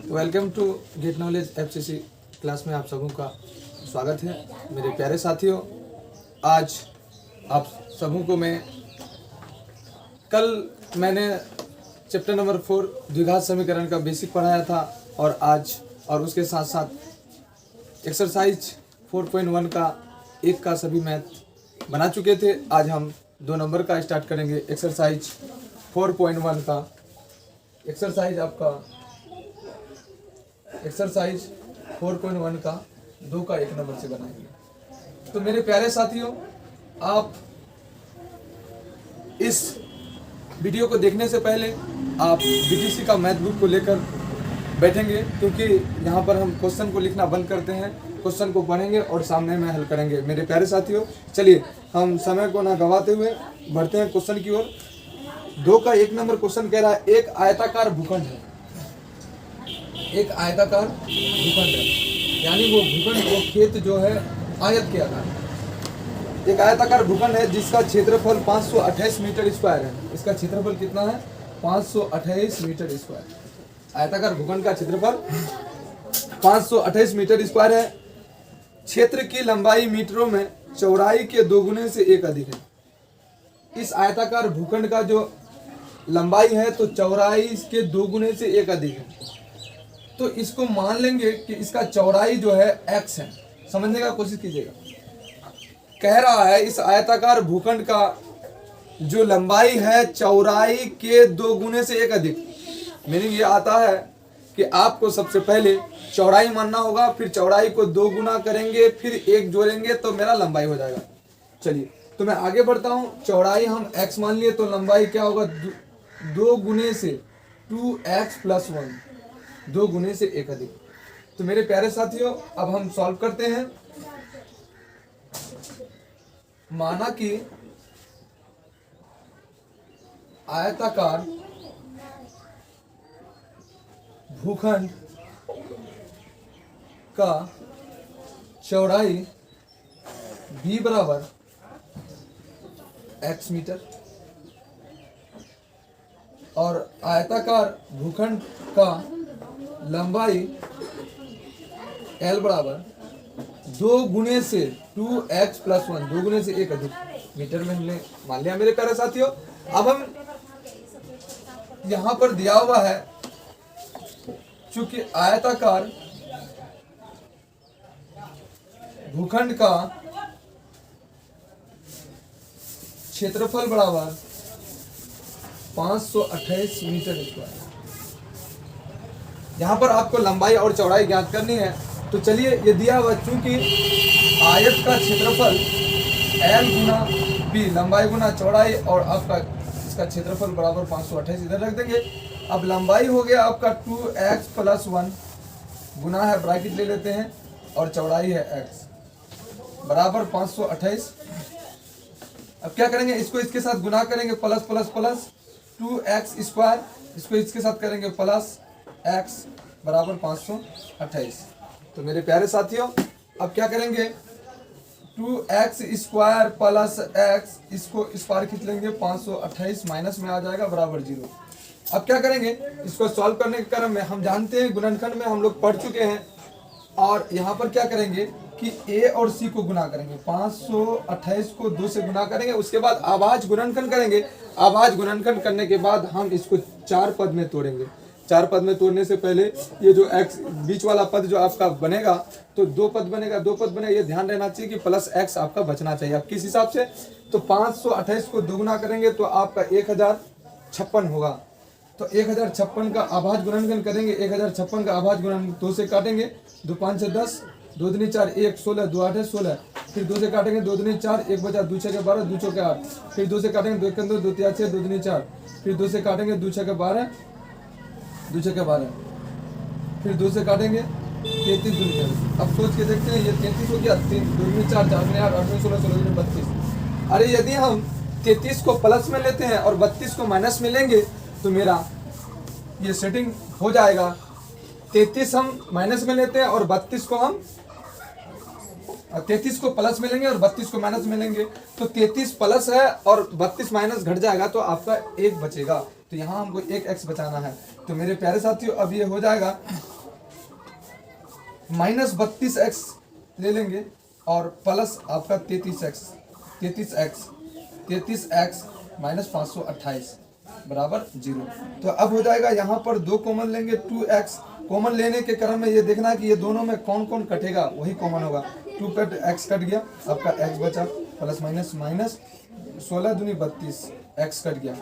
Welcome to get knowledge FCC class में आप सबों का स्वागत है। मेरे प्यारे साथियों, आज आप सबों को कल मैंने चैप्टर नंबर 4 द्विघात समीकरण का बेसिक पढ़ाया था और आज और उसके साथ साथ एक्सरसाइज 4.1 का एक का सभी मैथ बना चुके थे। आज हम 2 नंबर का स्टार्ट करेंगे। एक्सरसाइज 4.1 का एक्सरसाइज 4.1 का 2 का 1 नंबर से बनाएंगे। तो मेरे प्यारे साथियों, आप इस वीडियो को देखने से पहले आप बीटीसी का मैथ बुक को लेकर बैठेंगे, क्योंकि यहाँ पर हम क्वेश्चन को लिखना बंद करते हैं, क्वेश्चन को पढ़ेंगे और सामने में हल करेंगे। मेरे प्यारे साथियों, चलिए हम समय को ना गवाते हुए बढ़ते हैं क्वेश्चन की ओर। 2 का 1 नंबर क्वेश्चन कह रहा है, एक आयताकार भूखंड है। एक आयताकार भूखंड है, यानी वो खेत जो है आयत के आकार। एक आयताकार भूखंड है जिसका क्षेत्रफल 528 मीटर स्क्वायर है। इसका क्षेत्रफल कितना है? 528 मीटर स्क्वायर। आयताकार भूखंड का क्षेत्रफल 528 मीटर स्क्वायर है। क्षेत्र की लंबाई मीटरों में चौड़ाई के 2 गुने से 1 अधिक है। इस आयताकार भूखंड का जो लंबाई है तो चौड़ाई इसके 2 गुने से 1 अधिक है। तो इसको मान लेंगे कि इसका चौड़ाई जो है x है। समझने का कोशिश कीजिएगा। कह रहा है इस आयताकार भूखंड का जो लंबाई है चौड़ाई के 2 गुने से 1 अधिक। मीनिंग ये आता है कि आपको सबसे पहले चौड़ाई मानना होगा, फिर चौड़ाई को 2 गुना करेंगे, फिर 1 जोड़ेंगे तो मेरा लंबाई हो जाएगा। चलिए तो मैं आगे बढ़ता हूँ। चौड़ाई हम x मान लिए तो लंबाई क्या होगा? 2 गुने से 2x + 1, 2 गुने से 1 अधिक। तो मेरे प्यारे साथियों, अब हम सॉल्व करते हैं। माना कि आयताकार भूखंड का चौड़ाई b बराबर x मीटर और आयताकार भूखंड का लंबाई L बराबर 2 गुने से 2x + 1, 2 गुने से 1 अधिक मीटर में हमने मान लिया। मेरे प्यारे साथियों, अब हम यहां पर दिया हुआ है, चूंकि आयताकार भूखंड का क्षेत्रफल बराबर 528 मीटर स्क्वायर। यहाँ पर आपको लंबाई और चौड़ाई ज्ञात करनी है। तो चलिए, ये दिया हुआ, चूंकि आयत का क्षेत्रफल L गुना B, लंबाई गुना चौड़ाई, और आपका इसका क्षेत्रफल बराबर 528 इधर रख देंगे। अब लंबाई हो गया आपका 2x + 1 गुना है, ब्रैकेट ले लेते हैं, और चौड़ाई है x बराबर 528। अब क्या करेंगे? इसको इसके साथ गुना करेंगे, plus plus plus 2x square, इसको इसके साथ करेंगे प्लस x बराबर 528। तो मेरे प्यारे साथियों, अब क्या करेंगे? 2x स्क्वायर प्लस x, इसको इस पार खींच लेंगे, 528 माइनस में आ जाएगा बराबर 0। अब क्या करेंगे? इसको सॉल्व करने के क्रम में हम जानते हैं गुणनखंड में हम लोग पढ़ चुके हैं, और यहाँ पर क्या करेंगे कि a और c को गुना करेंगे। 528 को 2 से गुना करेंगे, उसके बाद अभाज्य गुणनखंड करेंगे। अभाज्य गुणनखंड करने के बाद हम इसको 4 पद में तोड़ेंगे। 4 पद में तोड़ने से पहले ये जो x बीच वाला पद जो आपका बनेगा, तो 2 पद बनेगा, 2 पद बनेगा। ये ध्यान रहना चाहिए कि प्लस x आपका बचना चाहिए। अब किस हिसाब से? तो 528 को 2 गुना करेंगे तो आपका 1056 होगा। तो 1056 का अभाज्य गुणनखंड करेंगे। 1056 का अभाज्य गुणनखंड 2 से काटेंगे, 2 5 6 10, 2 दूनी 4, 1 16, 2 8 16, फिर 2 से काटेंगे, 2 दूनी 4, 1 बचा, 2 6 12, 2 चौके 8, फिर 2 से काटेंगे, 2 1 2, 2 3 6, 2 दूनी 4, फिर 2 से काटेंगे, 2 6 12, 2 6 12, फिर 2 से काटेंगे, 33 दूनी 40। अब सोच के देखते हैं, ये 33 हो गया, 3 2 दूनी 4, 4 दूनी 8, 8 दूनी 16, 16 दूनी 32। अरे यदि हम 33 को प्लस में लेते हैं और 32 को माइनस में लेंगे तो मेरा ये सेटिंग हो जाएगा। 33 हम माइनस में लेते हैं और 32 को हम 33 को प्लस में लेंगे और 32 को माइनस में लेंगे, तो 33 प्लस है और 32 माइनस घट जाएगा तो आपका 1 बचेगा। तो यहाँ हमको 1 x बचाना है। तो मेरे प्यारे साथियों अब ये हो जाएगा -32x ले लेंगे और प्लस आपका 33x माइनस 528 बराबर 0। तो अब हो जाएगा यहाँ पर 2 कॉमन लेंगे, 2x कॉमन लेने के क्रम में ये देखना कि ये दोनों में कौन कौन कटेगा, वही कॉमन होगा। 2 कट x कट गया, आपका x बचा, प्लस माइनस माइनस 16 दूनी 32 x कट गया।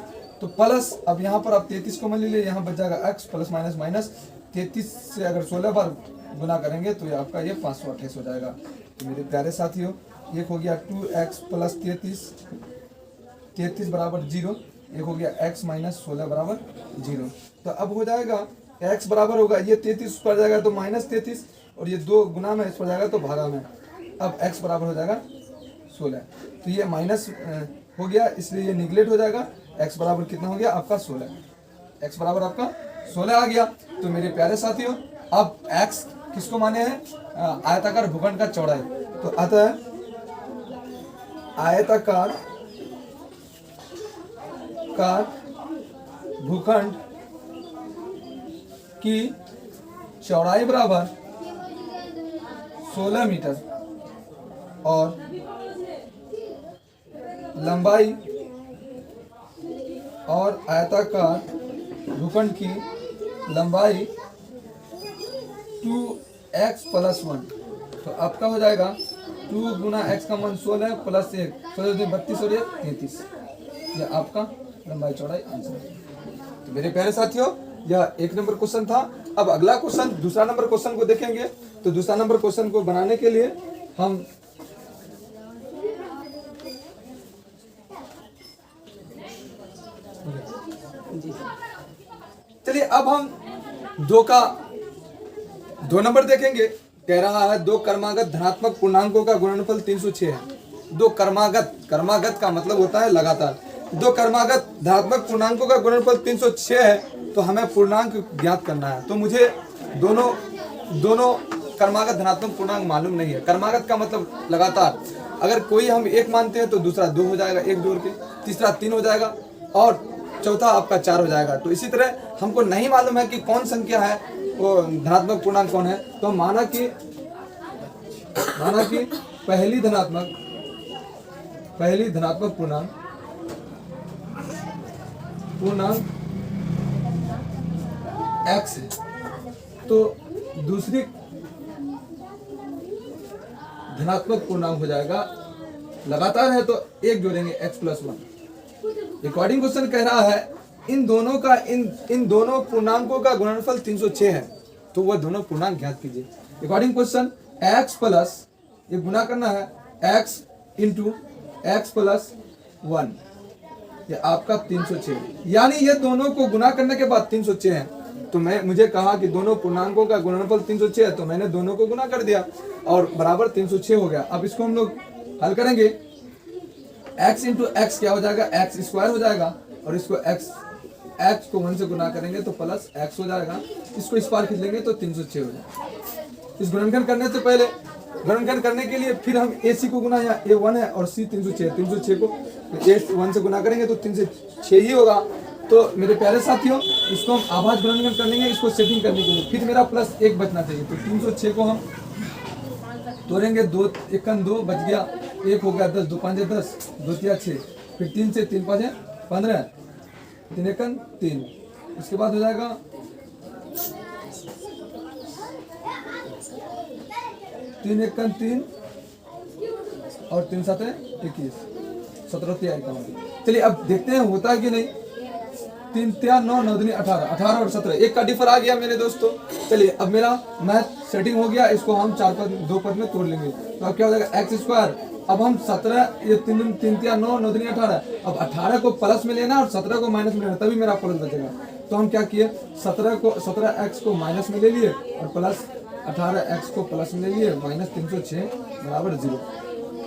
तो प्लस अब यहाँ पर आप 33 कॉमन ले लिए, यहाँ बच जाएगा x प्लस माइनस माइनस 33 से अगर 16 बार गुना करेंगे तो ये आपका ये 528 हो जाएगा। तो मेरे प्यारे साथियों, एक हो गया 2x प्लस 33 बराबर 0, एक हो गया x माइनस 16 बराबर 0। तो अब हो जाएगा x बराबर होगा ये 33 पर जाएगा तो माइनस 33, और ये 2 गुना में इस पर जाएगा तो भागा में। अब x बराबर हो जाएगा 16, तो ये माइनस हो गया इसलिए ये निगलेक्ट हो जाएगा। x बराबर कितना हो गया आपका 16, x बराबर आपका 16 आ गया। तो मेरे प्यारे साथियों, अब x किसको माने हैं, आयताकार भूखंड का चौड़ाई। तो अतः आयताकार भूखंड की चौड़ाई बराबर 16 मीटर और लंबाई और आयताकार भूखंड की लंबाई 2x प्लस 1। तो आपका हो जाएगा 2 गुना x का मान 16 प्लस 1, 16 32 और 33, यह आपका लंबाई चौड़ाई आंसर है। तो मेरे प्यारे साथियों, यह 1 नंबर क्वेश्चन था। अब अगला क्वेश्चन, दूसरा नंबर क्वेश्चन को देखेंगे। तो दूसरा नंबर क्वेश्चन को बनाने के लिए हम चलिए अब हम 2 नंबर देखेंगे। कह रहा है 2 क्रमागत धनात्मक पूर्णांकों का गुणनफल 306 है। 2 क्रमागत का मतलब होता है लगातार। 2 क्रमागत धनात्मक पूर्णांकों का गुणनफल 306 है, तो हमें पूर्णांक ज्ञात करना है। तो मुझे दोनों क्रमागत धनात्मक पूर्णांक मालूम नहीं है। क्रमागत का मतलब लगातार, अगर कोई हम 1 मानते हैं तो दूसरा 2 हो जाएगा, 1 जोड़ के, तीसरा 3 हो जाएगा और चौथा आपका 4 हो जाएगा। तो इसी तरह हमको नहीं मालूम है कि कौन संख्या है वो धनात्मक पूर्णांक कौन है। तो माना कि पहली धनात्मक पूर्णांक x है, तो दूसरी धनात्मक पूर्णांक हो जाएगा, लगातार है तो 1 जोड़ेंगे x प्लस 1। रिकॉर्डिंग क्वेश्चन कह रहा है इन दोनों पूर्णांकों का गुणनफल 306 है, तो वह दोनों पूर्णांक ज्ञात कीजिए। रिकॉर्डिंग क्वेश्चन x प्लस, ये गुना करना है x इंटू x प्लस 1, ये आपका 306, यानी ये दोनों को गुना करने के बाद 306 है। तो मुझे कहा कि दोनों पूर्णांकों का गुणनफल 306 है, तो मैंने दोनों को गुना कर दिया और बराबर 306 हो गया। अब इसको हम लोग हल करेंगे। x इंटू एक्स क्या हो जाएगा, x स्क्वायर हो जाएगा, और इसको x को 1 से गुना करेंगे तो प्लस x हो जाएगा, इसको इस पार खींच लेंगे तो 306 हो जाएगा। इस गुणनखंड करने से पहले, गुणनखंड करने के लिए फिर हम ac को गुना, यहाँ a 1 है और c 306 को a 1 से गुना करेंगे तो 306 ही होगा। तो मेरे प्यारे साथियों, इसको हम आभाज्य गुणनखंड कर लेंगे, इसको सेटिंग करने के लिए। फिर मेरा प्लस 1 बचना चाहिए, तो 306 को हम तोड़ेंगे, 2 1 2 बच गया, 1 हो गया 10, 2 5 10, 2 3 6, फिर 3 से 3 5 15, 3 1 3, इसके बाद हो जाएगा 3 1 3 और 3 7 21, 17 3 1। चलिए अब देखते हैं होता है कि नहीं। 3 3 9 9 दूनी 18, 18 और 17, 1 का डिफर आ गया मेरे दोस्तों। चलिए अब मेरा मैथ सेटिंग हो गया, इसको हम 2 पद में तोड़ लेंगे। तो अब क्या हो जाएगा x स्क्वायर। अब हम 17, ये 3 3 9 9 दूनी 18, अब 18 को प्लस में लेना और 17 को माइनस में लेना, तभी मेरा प्लस बचेगा। तो हम क्या किए, 17x को माइनस में ले लिए और प्लस 18x को प्लस में ले लिए, माइनस 306 बराबर 0।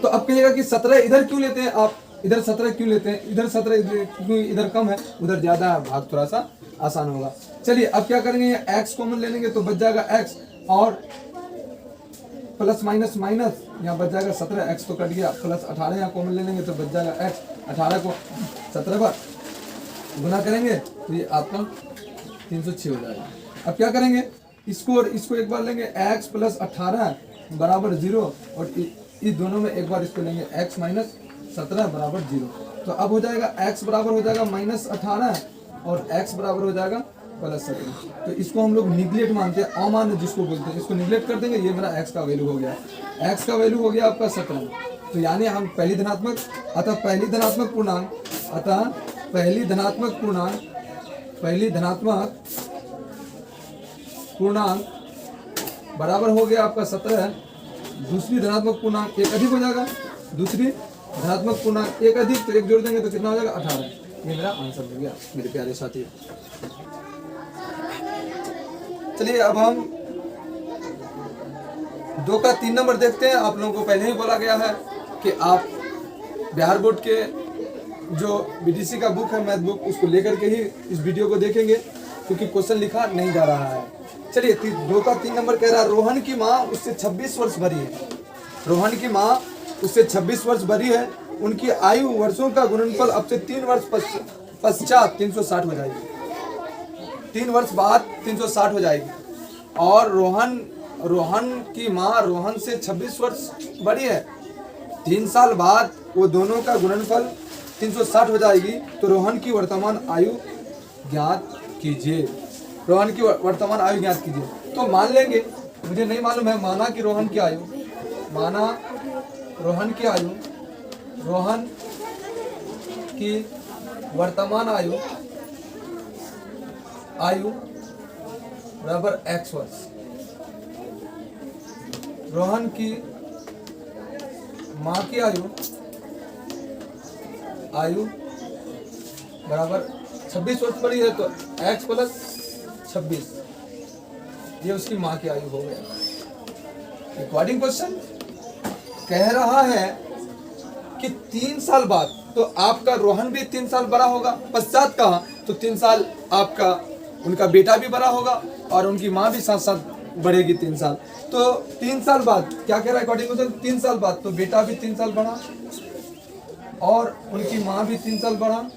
तो अब कहिएगा कि 17 इधर क्यों लेते हैं आप, इधर 17 क्यों लेते हैं, इधर 17 इधर कम है, उधर ज्यादा है, भाग थोड़ा सा आसान होगा। चलिए अब क्या करेंगे, x कॉमन ले लेंगे तो बच जाएगा x, और प्लस माइनस माइनस यहाँ बच जाएगा 17, x तो कट गया, प्लस 18 यहाँ कॉमन ले लेंगे तो बच जाएगा x। 18 को 17 बार गुना करेंगे तो ये आपका 306 हो जाएगा। अब क्या करेंगे, इसको और इसको एक बार लेंगे x प्लस 18 बराबर 0 और इस दोनों में एक बार इसको लेंगे x माइनस 17 बराबर 0। तो अब हो जाएगा x बराबर हो जाएगा माइनस 18 और x बराबर हो जाएगा प्लस 17। तो इसको हम लोग निगलेक्ट मानते हैं, अमान्य जिसको बोलते हैं, इसको निगलेक्ट कर देंगे। ये मेरा x का वैल्यू हो गया, x का वैल्यू हो गया आपका 17। तो यानी हम पहली धनात्मक पूर्णांक बराबर हो गया आपका 17। दूसरी धनात्मक पूर्णांक एक अधिक हो जाएगा, दूसरी धनात्मक पूर्णांक एक अधिक, तो एक जोड़ देंगे तो कितना हो जाएगा 18। ये मेरा आंसर हो गया मेरे प्यारे साथी। चलिए अब हम 2 का 3 नंबर देखते हैं। आप लोगों को पहले ही बोला गया है कि आप बिहार बोर्ड के जो बीटीसी का बुक है, मैथ बुक, उसको लेकर के ही इस वीडियो को देखेंगे क्योंकि क्वेश्चन लिखा नहीं जा रहा है। चलिए 2 का 3 नंबर कह रहा है, रोहन की माँ उससे 26 वर्ष बड़ी है। रोहन की माँ उससे 26 वर्ष बड़ी है। उनकी आयु वर्षों का गुणनफल अब से 3 वर्ष पश्चात 360 हो जाएगी। 3 वर्ष बाद 360 हो जाएगी। और रोहन की माँ रोहन से 26 वर्ष बड़ी है। 3 साल बाद वो दोनों का गुणनफल 360 हो जाएगी। तो रोहन की वर्तमान आयु ज्ञात कीजिए। रोहन की वर्तमान आयु ज्ञात कीजिए। तो मान लेंगे, मुझे नहीं मालूम है, माना कि रोहन की वर्तमान आयु बराबर x वर्ष। रोहन की माँ की आयु बराबर 26 वर्ष पड़ी है, तो x प्लस 26 ये उसकी माँ की आयु हो गया। अकॉर्डिंग क्वेश्चन कह रहा है कि 3 साल बाद, तो आपका रोहन भी 3 साल बड़ा होगा। पश्चात कहा तो 3 साल आपका उनका बेटा भी बड़ा होगा और उनकी माँ भी साथ साथ बढ़ेगी 3 साल। तो 3 साल बाद क्या कह रहा है अकॉर्डिंग क्वेश्चन, 3 साल बाद तो बेटा भी 3 साल बढ़ा और उनकी माँ भी 3 साल बढ़ा।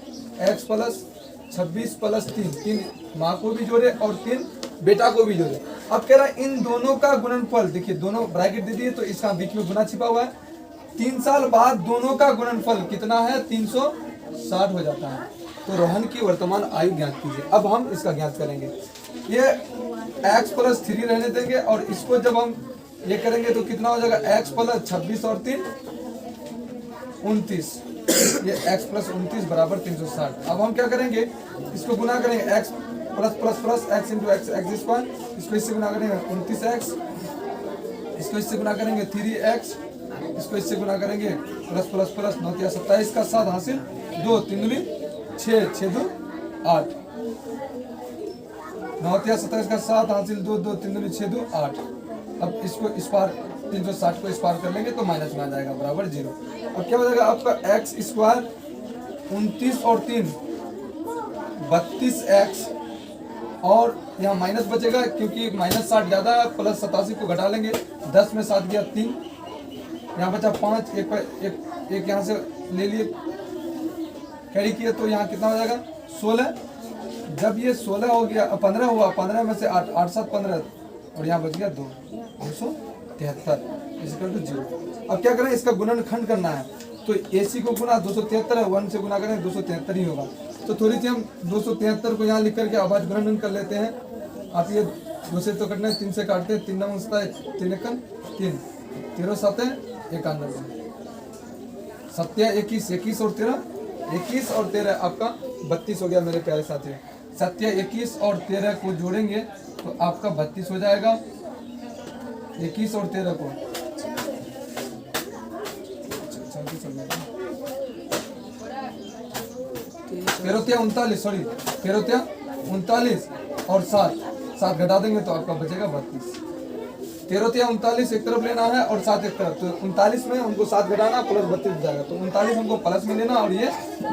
x प्लस 26 प्लस 3 माँ को भी जोड़े और 3 बेटा को भी जोड़े। अब कह रहा है इन दोनों का गुणनफल, देखिए दोनों ब्रैकेट दे दिए तो इसका बीच में गुना छिपा हुआ है। 3 साल बाद दोनों का गुणनफल कितना है, 360 हो जाता है। तो रोहन की वर्तमान आयु ज्ञात कीजिए। अब हम इसका ज्ञात करेंगे। ये x प्लस 3 रहने देंगे और इसको जब हम ये करेंगे तो कितना हो जाएगा, x प्लस 26 और 3 29। ये x प्लस 29 बराबर 360। अब हम क्या करेंगे, इसको गुना करेंगे, x plus plus plus x into x square, इसको इससे गुना करेंगे 29x, इसको इससे गुना करेंगे 3x, इसको इससे गुना करेंगे प्लस प्लस प्लस 9 या 27 का 7 हासिल 2 3 दूनी 6 6 2 8, 9 या 27 का 7 हासिल 2 2 3 दूनी 6 2 8। अब इसको इस पार 360 को इस पार कर लेंगे तो माइनस में आ जाएगा बराबर 0। अब क्या हो जाएगा आपका x स्क्वायर 29 और 3 32x और यहाँ माइनस बचेगा क्योंकि माइनस 60 ज़्यादा है, प्लस 87 को घटा लेंगे, 10 में 7 गया 3, यहाँ बचा 5, एक यहाँ से ले लिए कैरी किया तो यहाँ कितना हो जाएगा 16। जब ये 16 हो गया 15 हुआ, 15 में से 8 8 7 15 और यहाँ बच गया 2 273 इक्वल टू 0। अब क्या करें, इसका गुणनखंड करना है तो AC को गुना 273 है, 1 से गुना करें 273 ही होगा। तो थोड़ी सी हम 273 को यहाँ लिख करके आवाज गुणन कर लेते हैं। आप ये 2 से तो कटना है, 3 से काटते हैं, 3 नंबर होता है 3 एकन 3 13 7 91 7 21 21 और 13 21 और 13 आपका 32 हो गया मेरे प्यारे साथियों। 7 21 और 13 को जोड़ेंगे तो आपका 32 हो जाएगा। 21 और 13 को 39 सॉरी 39 और 7 घटा देंगे तो आपका बचेगा 32। 39 एक तरफ लेना है और 7 एक तरफ, तो 39 में हमको 7 घटाना प्लस 32 हो जाएगा। तो 39 हमको प्लस में लेना और ये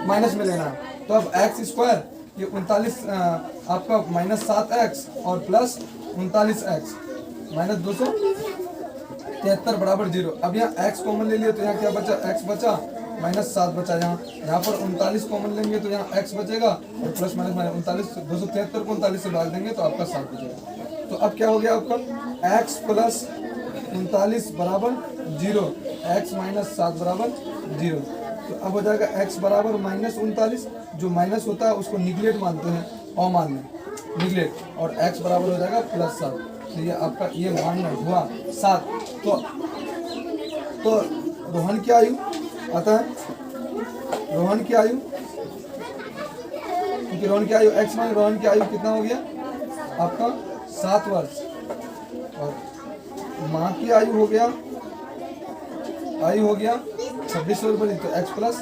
माइनस में लेना है। तो अब x स्क्वायर ये 39 आपका माइनस 7x और प्लस 39x माइनस 273 बराबर 0। अब यहाँ x कॉमन ले लिए तो यहाँ क्या बचा, x बचा माइनस 7 बचा। यहाँ पर 39 कॉमन लेंगे तो यहाँ x बचेगा और प्लस माइनस 39 273 को 39 से भाग देंगे तो आपका 7 बचेगा। तो अब क्या हो गया आपका x प्लस 39 बराबर 0, x माइनस 7 बराबर 0। तो अब हो जाएगा x बराबर माइनस 39, जो माइनस होता है उसको निगलेट मानते हैं, अमान्य निगलेट, और x बराबर हो जाएगा प्लस 7। तो ये आपका ये मान्य हुआ 7। तो रोहन की आयु आता है, रोहन की आयु, क्योंकि रोहन की आयु x माइनस रोहन की आयु कितना हो गया आपका 7 वर्ष, और माँ की आयु हो गया 26 वर्ष बड़ी, तो x प्लस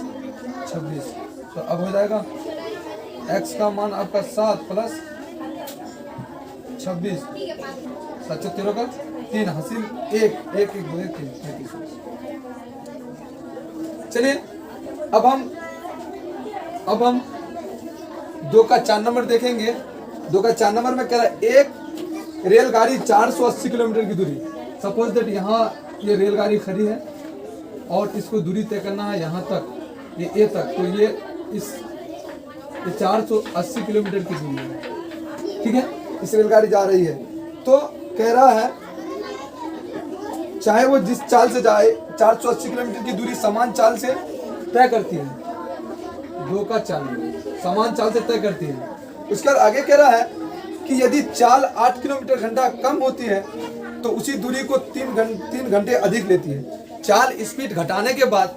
26। तो अब हो जाएगा x का मान आपका 7 प्लस 26, 7 13 का 3 हासिल 1 1 1 2 1 3। चलिए अब हम 2 का 4 नंबर देखेंगे। 2 का 4 नंबर में कह रहा है एक रेलगाड़ी 480 किलोमीटर की दूरी, सपोज दैट यहाँ ये रेलगाड़ी खड़ी है और इसको दूरी तय करना है यहाँ तक, ये ए तक, तो ये 480 किलोमीटर की दूरी है, ठीक है। इस रेलगाड़ी जा रही है, तो कह रहा है चाहे वो जिस चाल से जाए 480 किलोमीटर की दूरी समान चाल से तय करती है। 2 का 4 नंबर समान चाल से तय करती है। उसके बाद आगे कह रहा है कि यदि चाल 8 किलोमीटर घंटा कम होती है तो उसी दूरी को 3 घंटे अधिक लेती है। चाल स्पीड घटाने के बाद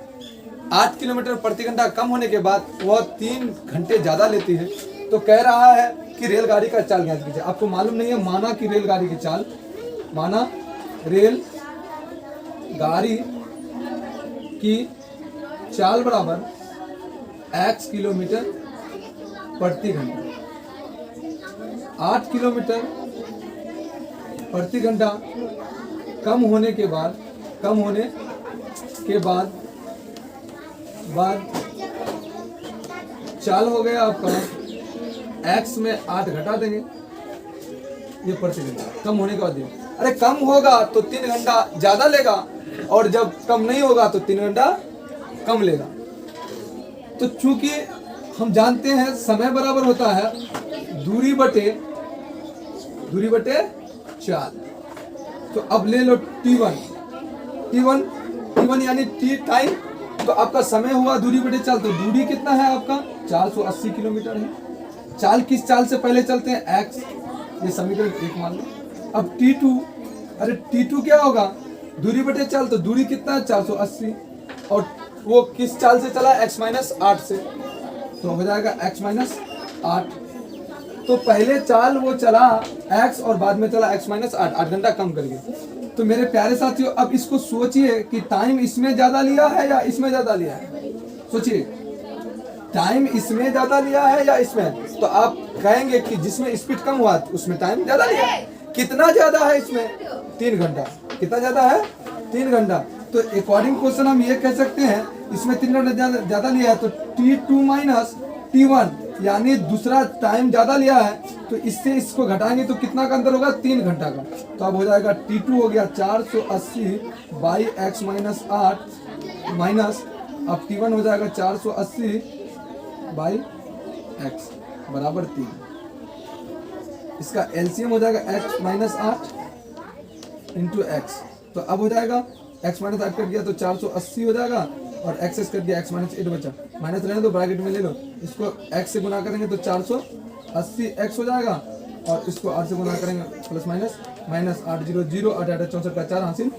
8 किलोमीटर प्रति घंटा कम होने के बाद वह 3 घंटे ज़्यादा लेती है। तो कह रहा है कि रेलगाड़ी का चाल ज्ञात कीजिए। आपको मालूम नहीं है, माना कि रेलगाड़ी की चाल, माना रेल गाड़ी की चाल बराबर x किलोमीटर प्रति घंटा, 8 किलोमीटर प्रति घंटा कम होने के बाद चाल हो गया आपका x में 8 घटा देंगे, ये प्रति घंटा कम होने के बाद। अरे कम होगा तो 3 घंटा ज्यादा लेगा, और जब कम नहीं होगा तो 3 घंटा कम लेगा। तो चूंकि हम जानते हैं समय बराबर होता है दूरी बटे चाल। तो अब ले लो t1 यानी t टाइम, तो आपका समय हुआ दूरी बटे चाल। तो दूरी कितना है आपका 480 किलोमीटर है। चाल किस चाल से पहले चलते हैं x, ये समीकरण 1 मान लो। अब t2, अरे t2 क्या होगा दूरी बटे चाल, तो दूरी कितना है 480, और वो किस चाल से चला x माइनस 8 से, तो हो जाएगा x माइनस 8। तो पहले चाल वो चला x और बाद में चला x माइनस 8 घंटा कम करके। तो मेरे प्यारे साथियों अब इसको सोचिए कि टाइम इसमें ज्यादा लिया है या इसमें ज्यादा लिया है। सोचिए टाइम इसमें ज्यादा लिया है या इसमें, तो आप कहेंगे कि जिसमें स्पीड कम हुआ उसमें टाइम ज्यादा लिया है। कितना ज्यादा है इसमें 3 घंटा, कितना ज्यादा है 3 घंटा। तो अकॉर्डिंग क्वेश्चन हम ये कह सकते हैं इसमें 3 घंटा ज्यादा लिया है, तो t2 माइनस t1 यानी दूसरा टाइम ज्यादा लिया है, तो इससे इसको घटाएंगे तो कितना का अंतर होगा 3 घंटा का। तो अब हो जाएगा t2 हो गया 480 बाई x माइनस 8 माइनस, अब t1 हो जाएगा 480 बाई x बराबर 3। इसका एलसीएम हो जाएगा x माइनस 8 इंटू एक्स। तो अब हो जाएगा x माइनस 8 कट गया तो 480 हो जाएगा, और एक्स कट गया x माइनस 8 बचा, माइनस रहने दो ब्रैकेट में ले लो। इसको x से गुना करेंगे तो 480 x हो जाएगा, और इसको 8 से गुना करेंगे प्लस माइनस 8 0 0 8 8 64 का 4 हासिल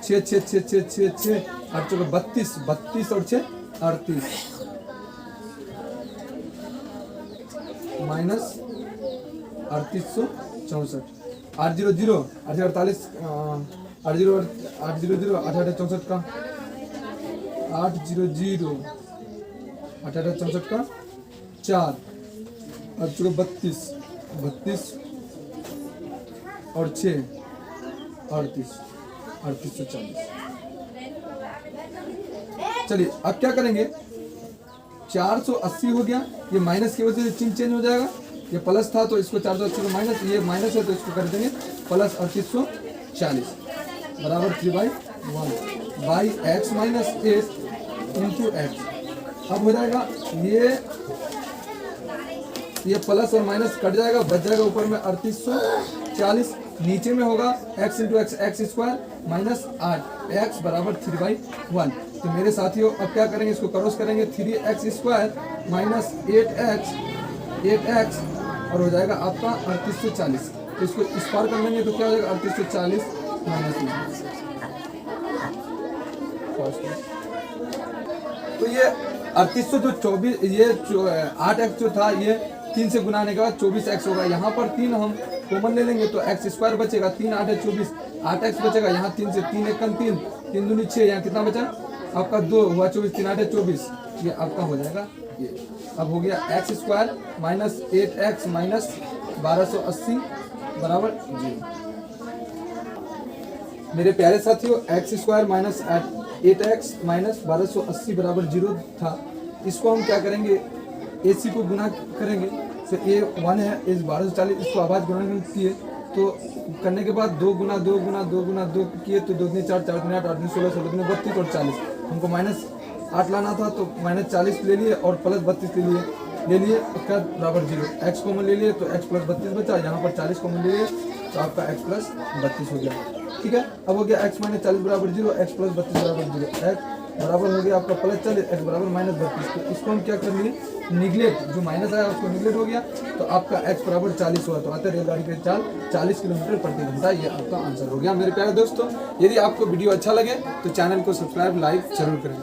6 6 6 6 6 6 8 चौके 32 32 और 6 38 माइनस 3864 8 0 0 8 48 8 0 8 0 0 8 8 64 का 8 0 0 8 8 64 का 4 8 चौके 32 32 और 6 38 3840। चलिए अब क्या करेंगे 480 हो गया, ये माइनस की वजह से चिन्ह चेंज हो जाएगा, ये प्लस था तो इसको 480 को माइनस, ये माइनस है तो इसको कर देंगे प्लस 3840 बराबर 3/1 by x minus 8 into x. अब हो जाएगा ये प्लस और माइनस कट जाएगा, बच जाएगा ऊपर में 3840 नीचे में होगा x into x x square minus 8 x बराबर 3/1। तो मेरे साथियों अब क्या करेंगे, इसको क्रॉस करेंगे, 3x स्क्वायर माइनस 8x और हो जाएगा आपका 3840। तो इसको इस पार कर लेंगे तो क्या हो जाएगा 3840 माइनस। तो ये 3800 जो 24 ये 8x जो था ये 3 से गुनाने के बाद 24x होगा। यहाँ पर 3 हम कॉमन ले लेंगे तो x स्क्वायर बचेगा, 3 8 है 24, 8x बचेगा। यहाँ 3 से 3 1 3, 3 दूनी 6, यहाँ कितना बचा आपका 2 हुआ 24, 3 8 है 24, ये आपका हो जाएगा ये। अब हो गया x square minus 8x minus 1280 बराबर 0। मेरे प्यारे साथियों x square minus 8x minus 1280 बराबर 0 था। इसको हम क्या करेंगे, AC को गुना करेंगे। तो ये 1 है, इस 1240 इसको आवाज गुना किए तो करने के बाद 2 गुना 2 गुना 2 गुना 2 किए तो 2 4 4 8 8 16 16 32 और 40। हमको माइनस 8 लाना था तो माइनस 40 ले लिए और प्लस 32 ले लिए इसका बराबर 0। x कॉमन ले लिए तो x प्लस 32 बचा, यहाँ पर 40 कॉमन ले लिए तो आपका x प्लस 32 हो गया। ठीक है, अब हो गया x माइनस 40 बराबर 0, x प्लस 32 बराबर 0, x बराबर हो गया आपका प्लस 40, x बराबर माइनस 32। तो इसको हम क्या कर लिए, निगलेक्ट, जो माइनस आया उसको निगलेक्ट हो गया तो आपका x बराबर 40 हुआ। तो आते रेलगाड़ी की चाल 40 किलोमीटर प्रति घंटा, ये आपका आंसर हो गया। मेरे प्यारे दोस्तों, यदि आपको वीडियो अच्छा लगे तो चैनल को सब्सक्राइब लाइक जरूर करें।